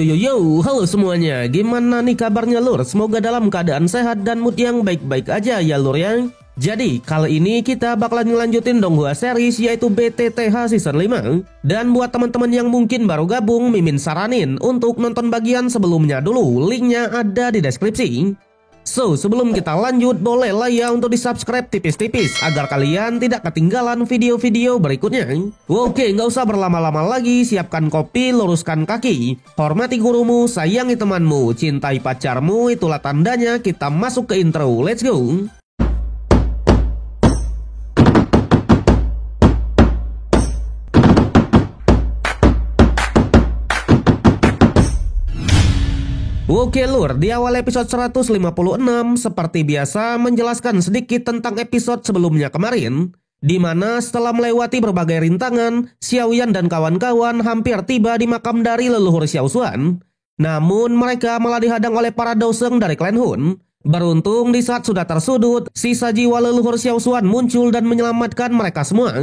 Halo semuanya, gimana nih kabarnya lur? Semoga dalam keadaan sehat dan mood yang baik-baik aja ya lur ya. Jadi kali ini kita bakalan ngelanjutin Donghua series yaitu BTTH season 5. Dan buat teman-teman yang mungkin baru gabung, Mimin saranin untuk nonton bagian sebelumnya dulu, linknya ada di deskripsi. So, sebelum kita lanjut, bolehlah ya untuk di-subscribe tipis-tipis agar kalian tidak ketinggalan video-video berikutnya. Oke, nggak usah berlama-lama lagi, siapkan kopi, luruskan kaki. Hormati gurumu, sayangi temanmu, cintai pacarmu, itulah tandanya kita masuk ke intro. Let's go! Oke lur, di awal episode 156 seperti biasa menjelaskan sedikit tentang episode sebelumnya kemarin, di mana setelah melewati berbagai rintangan, Xiaoyan dan kawan-kawan hampir tiba di makam dari leluhur Xiao Xuan. Namun mereka malah dihadang oleh para doseng dari klan Hun. Beruntung di saat sudah tersudut, sisa jiwa leluhur Xiao Xuan muncul dan menyelamatkan mereka semua.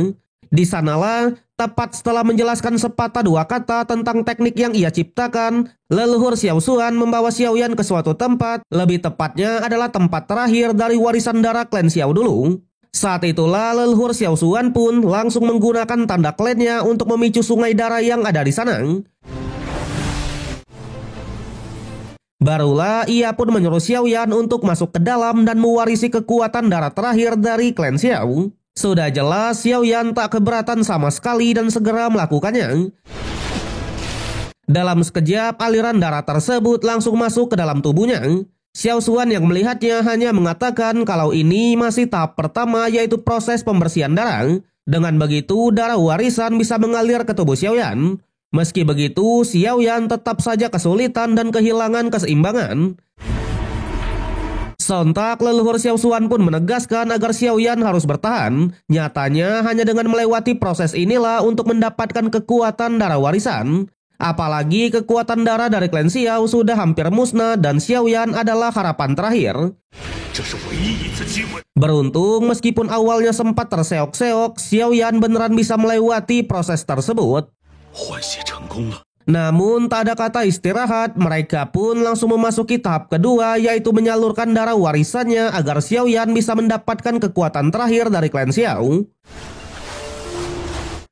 Di sanalah, tepat setelah menjelaskan sepatah dua kata tentang teknik yang ia ciptakan, leluhur Xiao Xuan membawa Xiaoyan ke suatu tempat, lebih tepatnya adalah tempat terakhir dari warisan darah klan Xiao dulu. Saat itulah leluhur Xiao Xuan pun langsung menggunakan tanda klannya untuk memicu sungai darah yang ada di sana. Barulah ia pun menyuruh Xiaoyan untuk masuk ke dalam dan mewarisi kekuatan darah terakhir dari klan Xiao. Sudah jelas Xiaoyan tak keberatan sama sekali dan segera melakukannya. Dalam sekejap aliran darah tersebut langsung masuk ke dalam tubuhnya. Xiao Xuan yang melihatnya hanya mengatakan kalau ini masih tahap pertama yaitu proses pembersihan darah. Dengan begitu darah warisan bisa mengalir ke tubuh Xiaoyan. Meski begitu Xiaoyan tetap saja kesulitan dan kehilangan keseimbangan. Sontak leluhur Xiao Xuan pun menegaskan agar Xiaoyan harus bertahan. Nyatanya hanya dengan melewati proses inilah untuk mendapatkan kekuatan darah warisan. Apalagi kekuatan darah dari klan Xiao sudah hampir musnah dan Xiaoyan adalah harapan terakhir. Beruntung meskipun awalnya sempat terseok-seok, Xiaoyan beneran bisa melewati proses tersebut. Namun tak ada kata istirahat, mereka pun langsung memasuki tahap kedua yaitu menyalurkan darah warisannya agar Xiaoyan bisa mendapatkan kekuatan terakhir dari klan Xiao.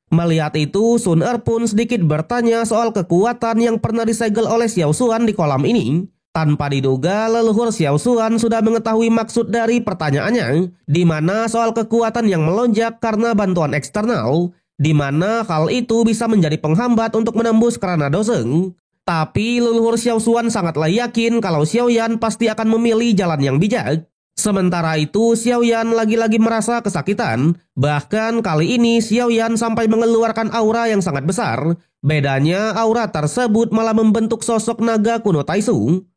Melihat itu, Sun Er pun sedikit bertanya soal kekuatan yang pernah disegel oleh Xiao Xuan di kolam ini. Tanpa diduga, leluhur Xiao Xuan sudah mengetahui maksud dari pertanyaannya, di mana soal kekuatan yang melonjak karena bantuan eksternal, di mana hal itu bisa menjadi penghambat untuk menembus kerana doseng. Tapi leluhur Xiao Xuan sangatlah yakin kalau Xiaoyan pasti akan memilih jalan yang bijak. Sementara itu Xiaoyan lagi-lagi merasa kesakitan. Bahkan kali ini Xiaoyan sampai mengeluarkan aura yang sangat besar. Bedanya aura tersebut malah membentuk sosok naga kuno Taisu.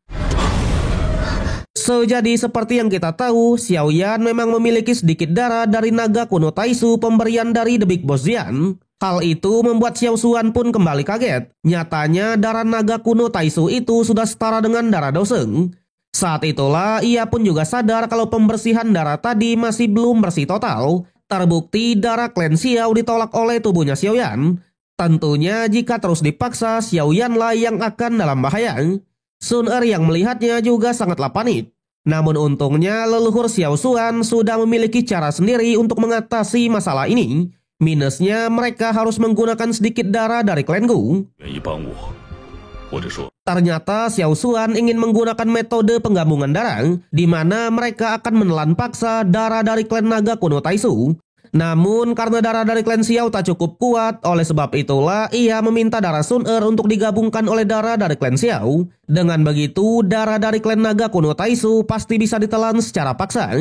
Jadi seperti yang kita tahu, Xiaoyan memang memiliki sedikit darah dari naga kuno Taisu pemberian dari The Big Boss Jian. Hal itu membuat Xiao Xuan pun kembali kaget. Nyatanya darah naga kuno Taisu itu sudah setara dengan darah doseng. Saat itulah ia pun juga sadar kalau pembersihan darah tadi masih belum bersih total. Terbukti darah klan Xiao ditolak oleh tubuhnya Xiaoyan. Tentunya jika terus dipaksa, Xiaoyan lah yang akan dalam bahaya. Sun Er yang melihatnya juga sangatlah panik. Namun untungnya leluhur Xiao Xuan sudah memiliki cara sendiri untuk mengatasi masalah ini. Minusnya mereka harus menggunakan sedikit darah dari klan Gu. Ternyata Xiao Xuan ingin menggunakan metode penggabungan darah, di mana mereka akan menelan paksa darah dari klan naga kuno Taisu. Namun karena darah dari klan Xiao tak cukup kuat, oleh sebab itulah ia meminta darah Sun Er untuk digabungkan oleh darah dari klan Xiao. Dengan begitu, darah dari klan naga kuno Taisu pasti bisa ditelan secara paksa.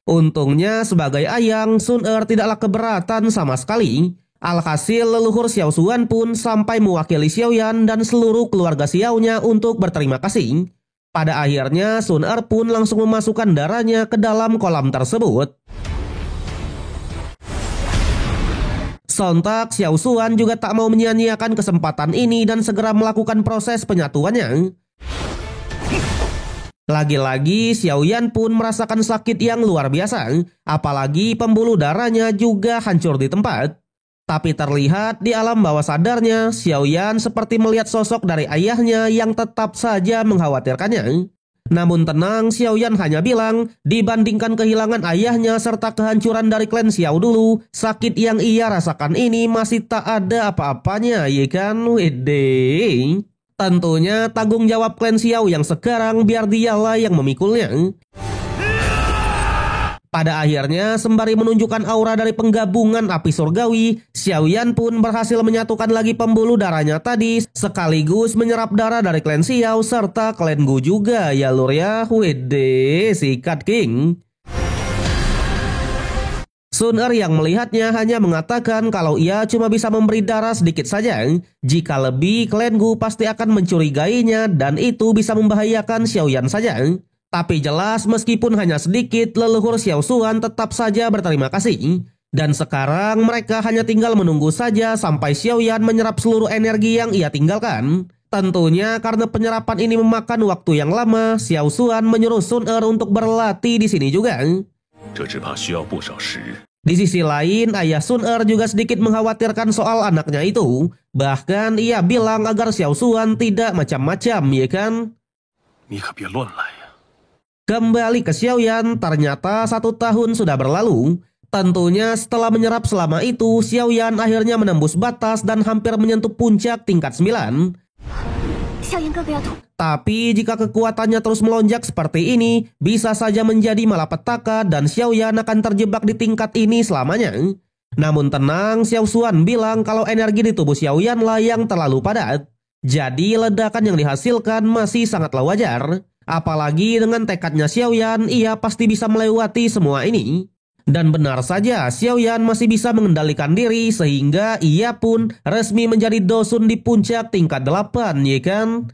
Untungnya sebagai ayang, Sun Er tidaklah keberatan sama sekali. Alhasil leluhur Xiao Xuan pun sampai mewakili Xiaoyan dan seluruh keluarga Xiao-nya untuk berterima kasih. Pada akhirnya Sun Er pun langsung memasukkan darahnya ke dalam kolam tersebut. Sontak Xiao Xuan juga tak mau menyia-nyiakan kesempatan ini dan segera melakukan proses penyatuannya. Lagi-lagi Xiaoyan pun merasakan sakit yang luar biasa, apalagi pembuluh darahnya juga hancur di tempat. Tapi terlihat di alam bawah sadarnya, Xiaoyan seperti melihat sosok dari ayahnya yang tetap saja mengkhawatirkannya. Namun tenang, Xiaoyan hanya bilang, dibandingkan kehilangan ayahnya serta kehancuran dari klan Xiao dulu, sakit yang ia rasakan ini masih tak ada apa-apanya, ya kan? Wede. Tentunya tanggung jawab klan Xiao yang sekarang biar dialah yang memikulnya. Pada akhirnya, sembari menunjukkan aura dari penggabungan api surgawi, Xiaoyan pun berhasil menyatukan lagi pembuluh darahnya tadi, sekaligus menyerap darah dari klan Xiao serta klan Gu juga, ya lur ya. Wede, sikat king. Sun Er yang melihatnya hanya mengatakan kalau ia cuma bisa memberi darah sedikit saja. Jika lebih, klan Gu pasti akan mencurigainya dan itu bisa membahayakan Xiaoyan saja. Tapi jelas meskipun hanya sedikit, leluhur Xiao Xuan tetap saja berterima kasih. Dan sekarang mereka hanya tinggal menunggu saja sampai Xiaoyan menyerap seluruh energi yang ia tinggalkan. Tentunya karena penyerapan ini memakan waktu yang lama, Xiao Xuan menyuruh Sun Er untuk berlatih di sini juga. Di sisi lain, ayah Sun Er juga sedikit mengkhawatirkan soal anaknya itu. Bahkan ia bilang agar Xiao Xuan tidak macam-macam, ya kan? Kembali ke Xiaoyan, ternyata 1 tahun sudah berlalu. Tentunya setelah menyerap selama itu, Xiaoyan akhirnya menembus batas dan hampir menyentuh puncak tingkat 9. Tapi jika kekuatannya terus melonjak seperti ini, bisa saja menjadi malapetaka dan Xiaoyan akan terjebak di tingkat ini selamanya. Namun tenang, Xiao Xuan bilang kalau energi di tubuh Xiaoyan lah yang terlalu padat. Jadi ledakan yang dihasilkan masih sangatlah wajar. Apalagi dengan tekadnya Xiaoyan, ia pasti bisa melewati semua ini. Dan benar saja, Xiaoyan masih bisa mengendalikan diri sehingga ia pun resmi menjadi dosun di puncak tingkat 8, ya kan?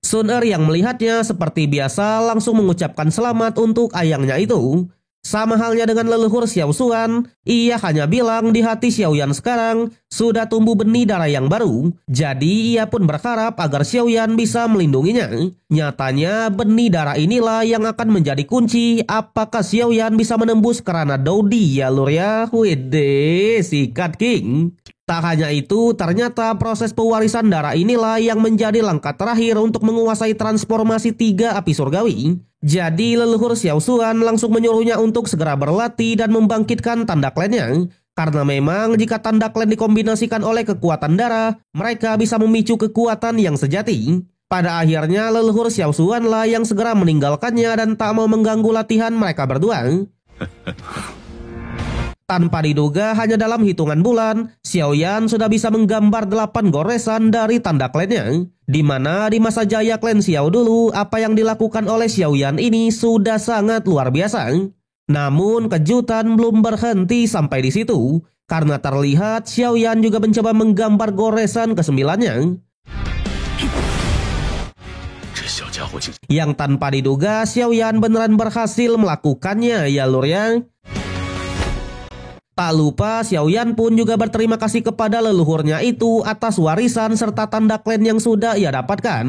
Sun Er yang melihatnya seperti biasa langsung mengucapkan selamat untuk ayangnya itu. Sama halnya dengan leluhur Xiao Xuan, ia hanya bilang di hati Xiaoyan sekarang sudah tumbuh benih darah yang baru. Jadi ia pun berharap agar Xiaoyan bisa melindunginya. Nyatanya benih darah inilah yang akan menjadi kunci apakah Xiaoyan bisa menembus kerana Dodi, ya lur ya. Wede, sikat king. Tak hanya itu, ternyata proses pewarisan darah inilah yang menjadi langkah terakhir untuk menguasai transformasi 3 api surgawi. Jadi leluhur Xiao Xuan langsung menyuruhnya untuk segera berlatih dan membangkitkan tanda klannya. Karena memang jika tanda klan dikombinasikan oleh kekuatan darah, mereka bisa memicu kekuatan yang sejati. Pada akhirnya leluhur Xiao Xuan lah yang segera meninggalkannya dan tak mau mengganggu latihan mereka berdua. Tanpa diduga hanya dalam hitungan bulan, Xiaoyan sudah bisa menggambar 8 goresan dari tanda klannya. Di mana di masa jaya klan Xiao dulu, apa yang dilakukan oleh Xiaoyan ini sudah sangat luar biasa. Namun kejutan belum berhenti sampai di situ, karena terlihat Xiaoyan juga mencoba menggambar goresan ke-9-nya. Yang tanpa diduga Xiaoyan beneran berhasil melakukannya, ya lur ya. Tak lupa Xiaoyan pun juga berterima kasih kepada leluhurnya itu atas warisan serta tanda klan yang sudah ia dapatkan.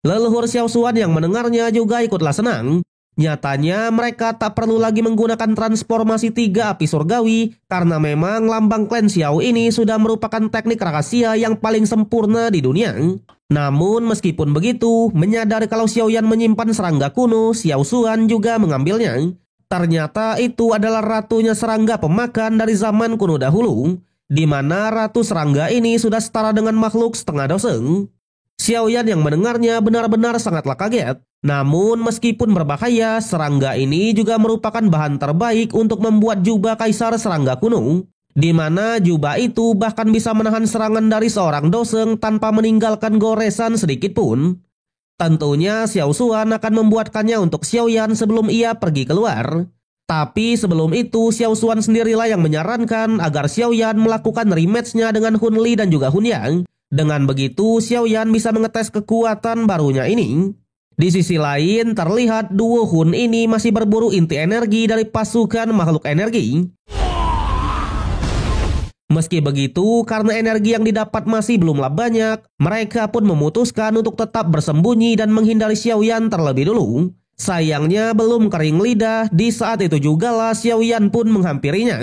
Leluhur Xiao Xuan yang mendengarnya juga ikutlah senang. Nyatanya mereka tak perlu lagi menggunakan transformasi 3 api surgawi karena memang lambang klan Xiao ini sudah merupakan teknik rahasia yang paling sempurna di dunia. Namun meskipun begitu, menyadari kalau Xiaoyan menyimpan serangga kuno, Xiao Xuan juga mengambilnya. Ternyata itu adalah ratunya serangga pemakan dari zaman kuno dahulu, di mana ratu serangga ini sudah setara dengan makhluk setengah doseng. Xiaoyan yang mendengarnya benar-benar sangatlah kaget. Namun meskipun berbahaya, serangga ini juga merupakan bahan terbaik untuk membuat jubah kaisar serangga kuno, di mana jubah itu bahkan bisa menahan serangan dari seorang doseng tanpa meninggalkan goresan sedikit pun. Tentunya Xiao Xuan akan membuatkannya untuk Xiaoyan sebelum ia pergi keluar. Tapi sebelum itu Xiao Xuan sendirilah yang menyarankan agar Xiaoyan melakukan rematch-nya dengan Hun Li dan juga Hun Yang. Dengan begitu Xiaoyan bisa mengetes kekuatan barunya ini. Di sisi lain terlihat duo Hun ini masih berburu inti energi dari pasukan makhluk energi. Meski begitu, karena energi yang didapat masih belumlah banyak, mereka pun memutuskan untuk tetap bersembunyi dan menghindari Xiaoyan terlebih dulu. Sayangnya belum kering lidah, di saat itu jugalah Xiaoyan pun menghampirinya.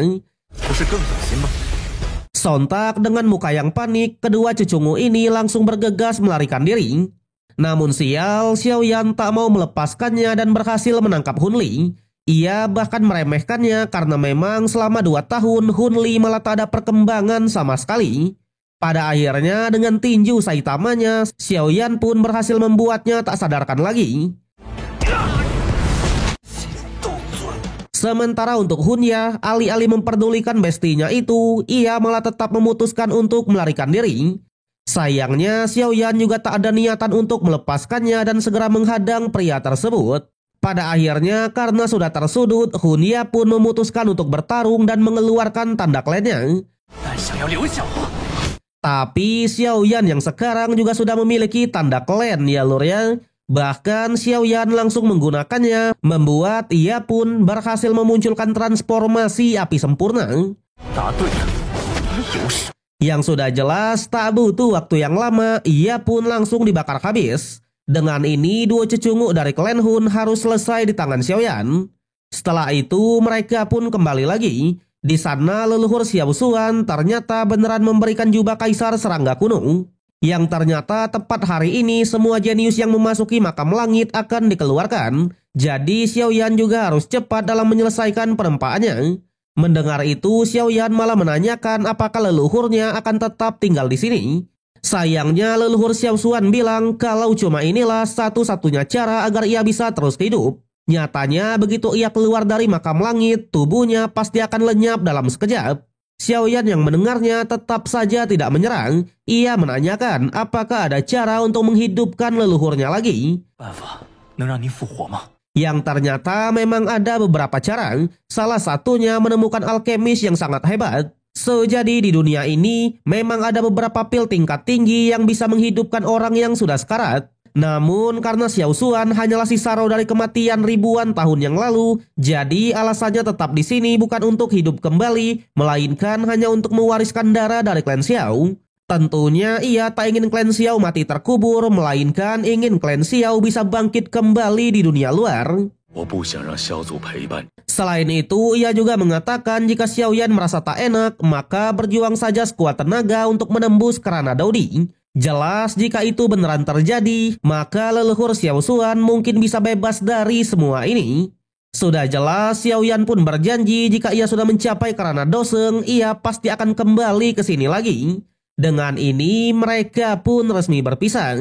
Sontak dengan muka yang panik, kedua cucungu ini langsung bergegas melarikan diri. Namun sial, Xiaoyan tak mau melepaskannya dan berhasil menangkap Hun Li. Ia bahkan meremehkannya karena memang selama 2 tahun Hun Li malah tak ada perkembangan sama sekali. Pada akhirnya dengan tinju Saitamanya, Xiaoyan pun berhasil membuatnya tak sadarkan lagi. Sementara untuk Hunya, alih-alih memperdulikan bestinya itu, ia malah tetap memutuskan untuk melarikan diri. Sayangnya, Xiaoyan juga tak ada niatan untuk melepaskannya dan segera menghadang pria tersebut. Pada akhirnya, karena sudah tersudut, Hunya pun memutuskan untuk bertarung dan mengeluarkan tanda klannya. Tapi Xiaoyan yang sekarang juga sudah memiliki tanda klan ya lur ya. Bahkan Xiaoyan langsung menggunakannya, membuat ia pun berhasil memunculkan transformasi api sempurna. Yang sudah jelas tak butuh waktu yang lama, ia pun langsung dibakar habis. Dengan ini dua cucungu dari klan Hun harus selesai di tangan Xiaoyan. Setelah itu mereka pun kembali lagi. Di sana leluhur Xiao Xuan ternyata beneran memberikan jubah kaisar serangga kuno. Yang ternyata tepat hari ini semua jenius yang memasuki makam langit akan dikeluarkan. Jadi Xiaoyan juga harus cepat dalam menyelesaikan penempaannya. Mendengar itu Xiaoyan malah menanyakan apakah leluhurnya akan tetap tinggal di sini. Sayangnya leluhur Xiao Xuan bilang kalau cuma inilah satu-satunya cara agar ia bisa terus hidup. Nyatanya begitu ia keluar dari makam langit, tubuhnya pasti akan lenyap dalam sekejap. Xiaoyan yang mendengarnya tetap saja tidak menyerang. Ia menanyakan apakah ada cara untuk menghidupkan leluhurnya lagi. Yang ternyata memang ada beberapa cara. Salah satunya menemukan alkemis yang sangat hebat. Jadi di dunia ini memang ada beberapa pil tingkat tinggi yang bisa menghidupkan orang yang sudah sekarat. Namun karena Xiao Xuan hanyalah sisa roh dari kematian ribuan tahun yang lalu, jadi alasannya tetap di sini bukan untuk hidup kembali, melainkan hanya untuk mewariskan darah dari klan Xiao. Tentunya ia tak ingin klan Xiao mati terkubur, melainkan ingin klan Xiao bisa bangkit kembali di dunia luar. Selain itu, ia juga mengatakan jika Xiaoyan merasa tak enak, maka berjuang saja sekuat tenaga untuk menembus kerana Daudi. Jelas jika itu beneran terjadi, maka leluhur Xiao Xuan mungkin bisa bebas dari semua ini. Sudah jelas Xiaoyan pun berjanji jika ia sudah mencapai kerana Doseng, ia pasti akan kembali ke sini lagi. Dengan ini mereka pun resmi berpisah.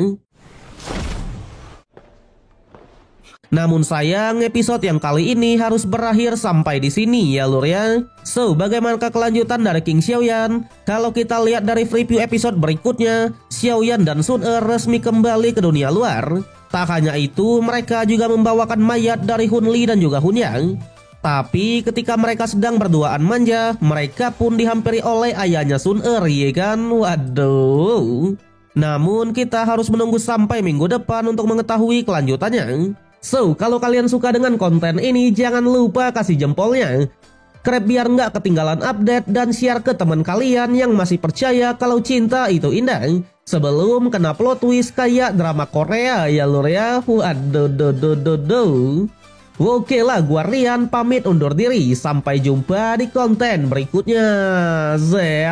Namun sayang episode yang kali ini harus berakhir sampai di sini ya lur ya. So bagaimanakah kelanjutan dari King Xiaoyan? Kalau kita lihat dari preview episode berikutnya, Xiaoyan dan Sun Er resmi kembali ke dunia luar. Tak hanya itu, mereka juga membawakan mayat dari Hun Li dan juga Hun Yang. Tapi ketika mereka sedang berduaan manja, mereka pun dihampiri oleh ayahnya Sun Er ya kan? Waduh. Namun kita harus menunggu sampai minggu depan untuk mengetahui kelanjutannya. So, kalau kalian suka dengan konten ini, jangan lupa kasih jempolnya. Krep biar nggak ketinggalan update dan share ke teman kalian yang masih percaya kalau cinta itu indah. Sebelum kena plot twist kayak drama Korea ya lur ya. Waduh. Oke lah, gua Rian pamit undur diri. Sampai jumpa di konten berikutnya. See